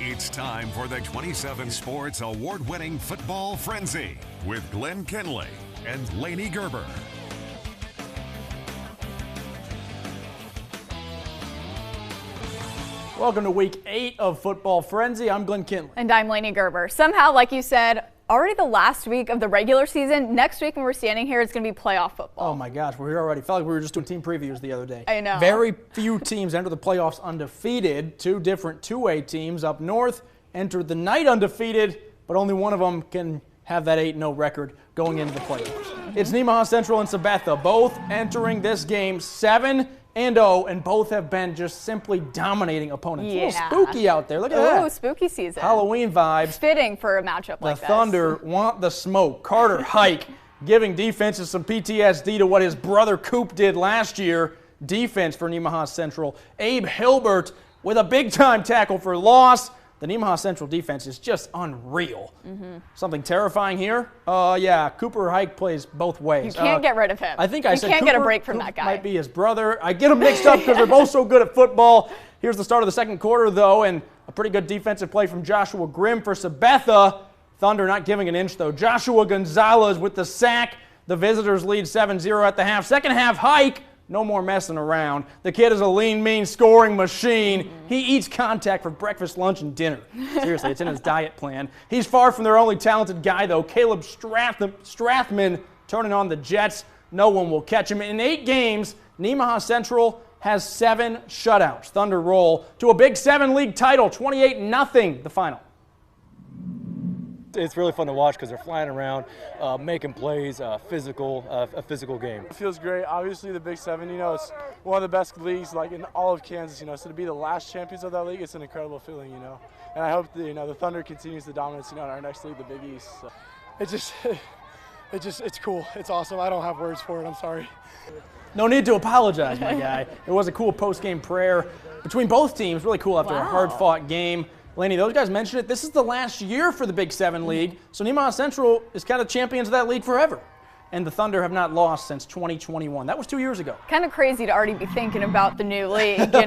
It's time for the 27 Sports award-winning Football Frenzy with Glenn Kinley and Lainey Gerber. Welcome to Week 8 of Football Frenzy. I'm Glenn Kinley. And I'm Lainey Gerber. Somehow, like you said, already the last week of the regular season. Next week when we're standing here, it's going to be playoff football. Oh my gosh, we're here already. Felt like we were just doing team previews the other day. I know. Very few teams enter the playoffs undefeated. Two different 2A teams up north entered the night undefeated, but only one of them can have that 8-0 record going into the playoffs. It's Nemaha Central and Sabetha, both entering this game 7-0, and both have been just simply dominating opponents. Yeah. A little spooky out there. Look at that. Ooh, spooky season. Halloween vibes. Fitting for a matchup like this. The Thunder want the smoke. Carter Hike giving defenses some PTSD to what his brother Coop did last year. Defense for Nemaha Central. Abe Hilbert with a big-time tackle for loss. The Nemaha Central defense is just unreal. Something terrifying here? Yeah, Cooper Hike plays both ways. You can't get rid of him. I think I said you can't Cooper, get a break from Coop that guy. Might be his brother. I get them mixed up because they're both so good at football. Here's the start of the second quarter, though, and a pretty good defensive play from Joshua Grimm for Sabetha. Thunder not giving an inch, though. Joshua Gonzalez with the sack. The visitors lead 7-0 at the half. Second half, Hike. No more messing around. The kid is a lean, mean scoring machine. He eats contact for breakfast, lunch, and dinner. Seriously, it's in his diet plan. He's far from their only talented guy, though. Caleb Strathman turning on the Jets. No one will catch him. In 8 games, Nemaha Central has 7 shutouts. Thunder roll to a Big 7 league title, 28-0 the final. It's really fun to watch because they're flying around, making plays, a physical game. It feels great. Obviously, the Big 7, it's one of the best leagues like in all of Kansas, so to be the last champions of that league, it's an incredible feeling, And I hope that, the Thunder continues the dominance, in our next league, the Big East. So. It's cool. It's awesome. I don't have words for it. I'm sorry. No need to apologize, my guy. It was a cool post-game prayer between both teams. Really cool after a hard-fought game. Lainey, those guys mentioned it. This is the last year for the Big 7 League, so Nemaha Central is kind of champions of that league forever. And the Thunder have not lost since 2021. That was 2 years ago. Kind of crazy to already be thinking about the new league, They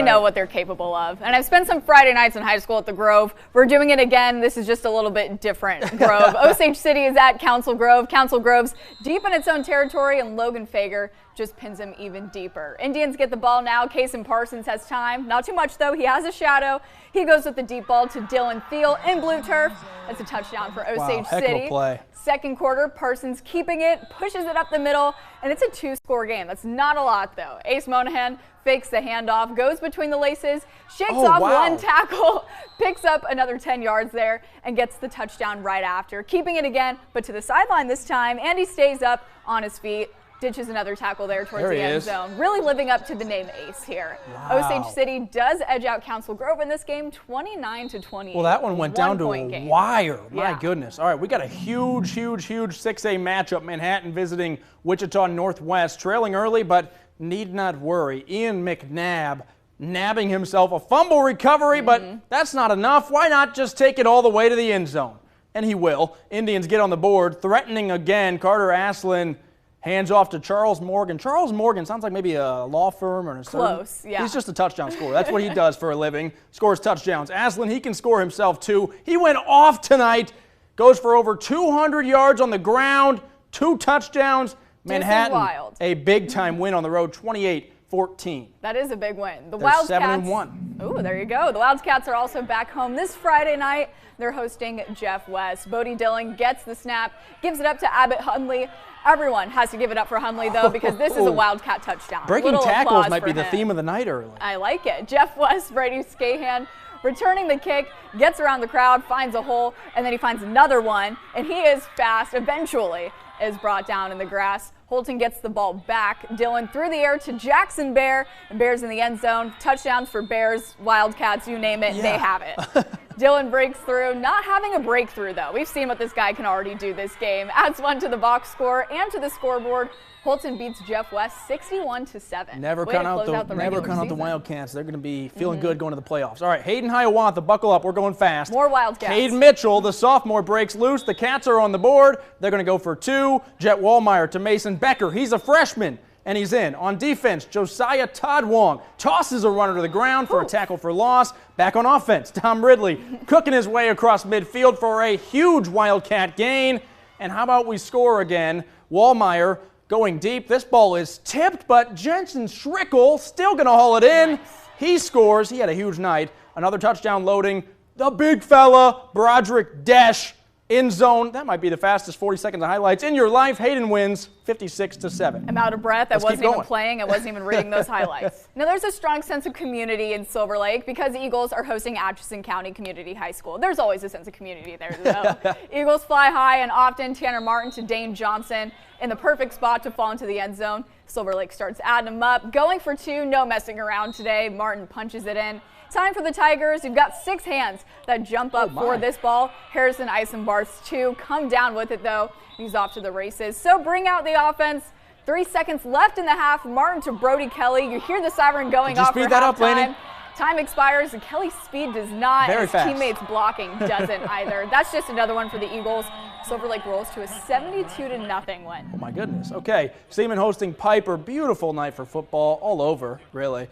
know what they're capable of. And I've spent some Friday nights in high school at the Grove. We're doing it again. This is just a little bit different Grove. Osage City is at Council Grove. Council Grove's deep in its own territory, and Logan Fager just pins him even deeper. Indians get the ball now. Kason Parsons has time. Not too much, though. He has a shadow. He goes with the deep ball to Dylan Thiel in blue turf. That's a touchdown for Osage Heck City. of a play. Second quarter, Parsons keeping it, pushes it up the middle, and it's a 2-score game. That's not a lot, though. Ace Monahan fakes the handoff, goes between the laces, shakes off one tackle, picks up another 10 yards there, and gets the touchdown right after. Keeping it again, but to the sideline this time, and he stays up on his feet. Ditches another tackle there towards the end zone. Really living up to the name Ace here. Osage City does edge out Council Grove in this game 29-28. Well, that one went down to a wire. My Yeah. goodness. All right, we got a huge 6A matchup. Manhattan visiting Wichita Northwest. Trailing early, but need not worry. Ian McNabb nabbing himself a fumble recovery, but that's not enough. Why not just take it all the way to the end zone? And he will. Indians get on the board. Threatening again. Carter Aslan hands off to Charles Morgan. Charles Morgan sounds like maybe a law firm or an attorney. Close, yeah. He's just a touchdown scorer. That's what he does for a living. Scores touchdowns. Aslan, he can score himself too. He went off tonight. Goes for over 200 yards on the ground. 2 touchdowns. Manhattan, wild. A big-time win on the road, 28-14. That is a big win. The They're Wildcats. 7-1. Ooh, there you go. The Wildcats are also back home this Friday night. They're hosting Jeff West. Bodie Dillon gets the snap, gives it up to Abbott Hundley. Everyone has to give it up for Hundley, though, because this is a Wildcat touchdown. Breaking Little tackles might applause be for the him. theme of the night early. I like it. Jeff West, Brady Scahan, returning the kick, gets around the crowd, finds a hole, and then he finds another one, and he is fast. Eventually is brought down in the grass. Holton gets the ball back. Dillon through the air to Jackson Bear, and Bear's in the end zone. Touchdowns for Bears, Wildcats, you name it, they have it. Dillon breaks through, not having a breakthrough, though. We've seen what this guy can already do this game. Adds one to the box score and to the scoreboard. Holton beats Jeff West 61-7. Never count out the Wildcats. They're going to be feeling good going to the playoffs. All right, Hayden Hiawatha, buckle up. We're going fast. More Wildcats. Cade Mitchell, the sophomore, breaks loose. The Cats are on the board. They're going to go for 2. Jet Wallmeyer to Mason Becker. He's a freshman. and he's in. On defense, Josiah Todd-Wong tosses a runner to the ground for a tackle for loss. Back on offense, Tom Ridley cooking his way across midfield for a huge Wildcat gain. And how about we score again? Wallmeyer going deep. This ball is tipped, but Jensen Schrickle still going to haul it in. Nice. He scores. He had a huge night. Another touchdown loading. The big fella, Broderick Desch, in zone. That might be the fastest 40 seconds of highlights in your life. Hayden wins 56-7. I'm out of breath. I Let's wasn't keep even going. playing. I wasn't even reading those highlights. Now, there's a strong sense of community in Silver Lake because Eagles are hosting Atchison County Community High School. There's always a sense of community there, though. Eagles fly high, and often Tanner Martin to Dane Johnson in the perfect spot to fall into the end zone. Silver Lake starts adding them up. Going for two, no messing around today. Martin punches it in. Time for the Tigers. You've got 6 hands that jump up for this ball. Harrison Eisenbarth's 2. Come down with it, though. He's off to the races. So bring out the offense. 3 seconds left in the half. Martin to Brody Kelly. You hear the siren going off for halftime. Time expires, and Kelly's speed does not. Very his fast. Teammates blocking doesn't either. That's just another one for the Eagles. Silver Lake rolls to a 72-0 win. Oh, my goodness. Okay, Seaman hosting Piper. Beautiful night for football all over, really.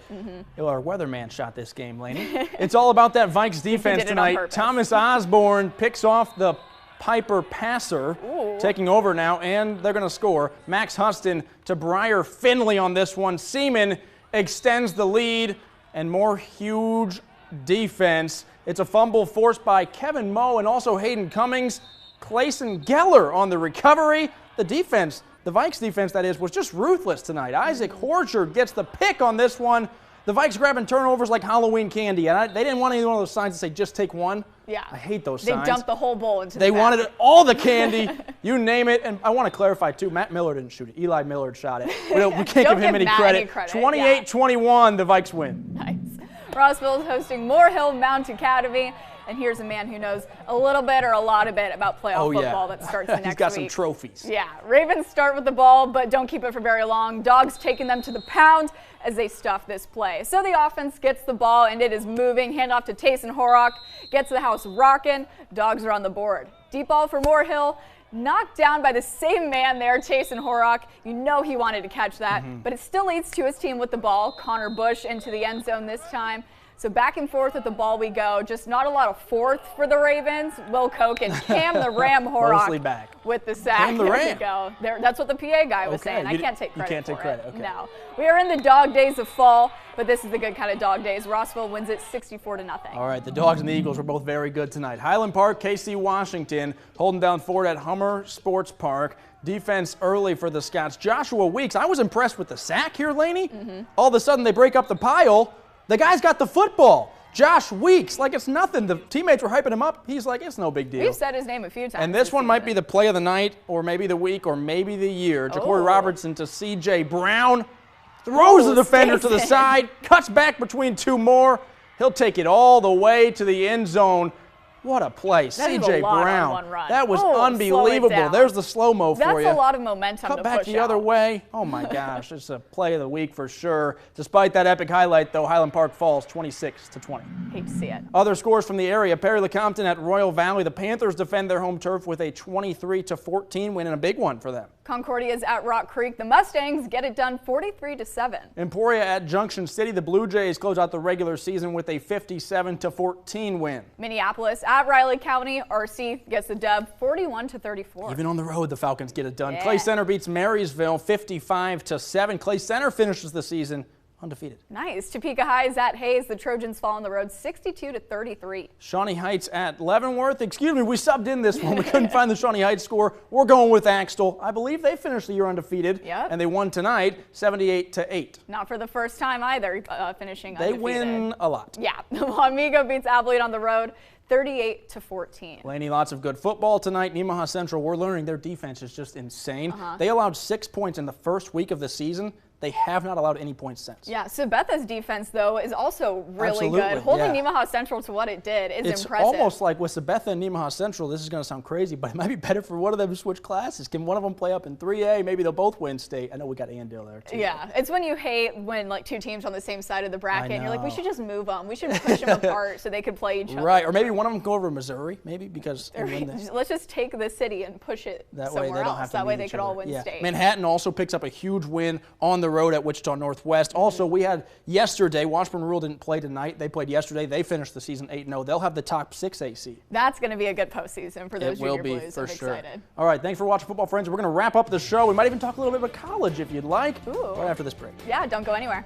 Our weatherman shot this game, Lainey. It's all about that Vikes defense tonight. Thomas Osborne picks off the Piper passer, taking over now, and they're going to score. Max Huston to Briar Finley on this one. Seaman extends the lead, and more huge defense. It's a fumble forced by Kevin Moe and also Hayden Cummings. Clayson Geller on the recovery. The defense, the Vikes defense that is, was just ruthless tonight. Isaac Horchard gets the pick on this one. The Vikes grabbing turnovers like Halloween candy, and they didn't want any one of those signs to say just take one. Yeah. I hate those signs. They dumped the whole bowl into the They bag. wanted all the candy, you name it. And I want to clarify, too, Matt Miller didn't shoot it. Eli Millard shot it. We can't give him any credit. 28-21, the Vikes win. Nice. Rossville is hosting Morehill Mount Academy. And here's a man who knows a little bit or a lot of it about playoff football that starts the next week. He's got some trophies. Yeah. Ravens start with the ball, but don't keep it for very long. Dogs taking them to the pound as they stuff this play. So the offense gets the ball, and it is moving. Handoff to Tayson Horrock. Gets the house rocking. Dogs are on the board. Deep ball for Morehill. Knocked down by the same man there, Tayson Horrock. You know he wanted to catch that, but it still leads to his team with the ball. Connor Bush into the end zone this time. So back and forth with the ball we go. Just not a lot of fourth for the Ravens. Will Koch and Cam the Ram Horrock back. with the sack. Cam the there Ram. we go. That's what the PA guy was saying. I can't take credit You can't take for credit. it. Okay. No. We are in the dog days of fall, but this is the good kind of dog days. Rossville wins it 64-0. All right, the Dogs and the Eagles were both very good tonight. Highland Park, KC Washington, holding down Ford at Hummer Sports Park. Defense early for the Scots. Joshua Weeks, I was impressed with the sack here, Lainey. All of a sudden, they break up the pile. The guy's got the football. Josh Weeks, like it's nothing. The teammates were hyping him up. He's like, it's no big deal. We've said his name a few times. And this one might be the play of the night, or maybe the week, or maybe the year. Ja'Cory Robertson to C.J. Brown. Throws the defender to the side, cuts back between two more. He'll take it all the way to the end zone. What a play. C.J. Brown. On one run. That was unbelievable. There's the slow-mo for you. That's a lot of momentum Cut to back push the other out. way. Oh, my gosh. It's a play of the week for sure. Despite that epic highlight, though, Highland Park falls 26-20. Hate to see it. Other scores from the area. Perry Lecompton at Royal Valley. The Panthers defend their home turf with a 23-14 win, and a big one for them. Concordia's at Rock Creek. The Mustangs get it done 43-7. Emporia at Junction City. The Blue Jays close out the regular season with a 57-14 win. Minneapolis at Riley County. RC gets the dub 41-34. Even on the road, the Falcons get it done. Yeah. Clay Center beats Marysville 55-7. Clay Center finishes the season undefeated. Nice. Topeka High is at Hayes. The Trojans fall on the road 62-33. Shawnee Heights at Leavenworth. Excuse me, we subbed in this one. We couldn't find the Shawnee Heights score. We're going with Axtell. I believe they finished the year undefeated. Yep. And they won tonight 78-8. Not for the first time either, finishing They undefeated. win a lot. Yeah. Wamego beats Abilene on the road 38-14. Laney, lots of good football tonight. Nemaha Central, we're learning their defense is just insane. They allowed 6 points in the first week of the season. They have not allowed any points since. Yeah, Sabetha's defense, though, is also really Absolutely, good. Holding yeah. Nemaha Central to what it did is It's impressive. almost like with Sabetha and Nemaha Central, this is going to sound crazy, but it might be better for one of them to switch classes. Can one of them play up in 3A? Maybe they'll both win state. I know we got Andale there, too. Yeah, it's when you hate when like two teams on the same side of the bracket, and you're like, we know. should just move them. We should push them apart so they could play each other. Right, or maybe one of them go over to Missouri, maybe, because they win this. Let's just take the city and push it That way somewhere they don't else. have to That way meet they each could other. all win Yeah. state. Manhattan also picks up a huge win on the the road at Wichita Northwest. Also, we had yesterday, Washburn Rural didn't play tonight. They played yesterday. They finished the season 8-0. They'll have the top 6A seed. That's going to be a good postseason for those Junior Blues. It will be, for sure. Excited. All right, thanks for watching, football friends. We're going to wrap up the show. We might even talk a little bit about college if you'd like. Ooh. Right after this break. Yeah, don't go anywhere.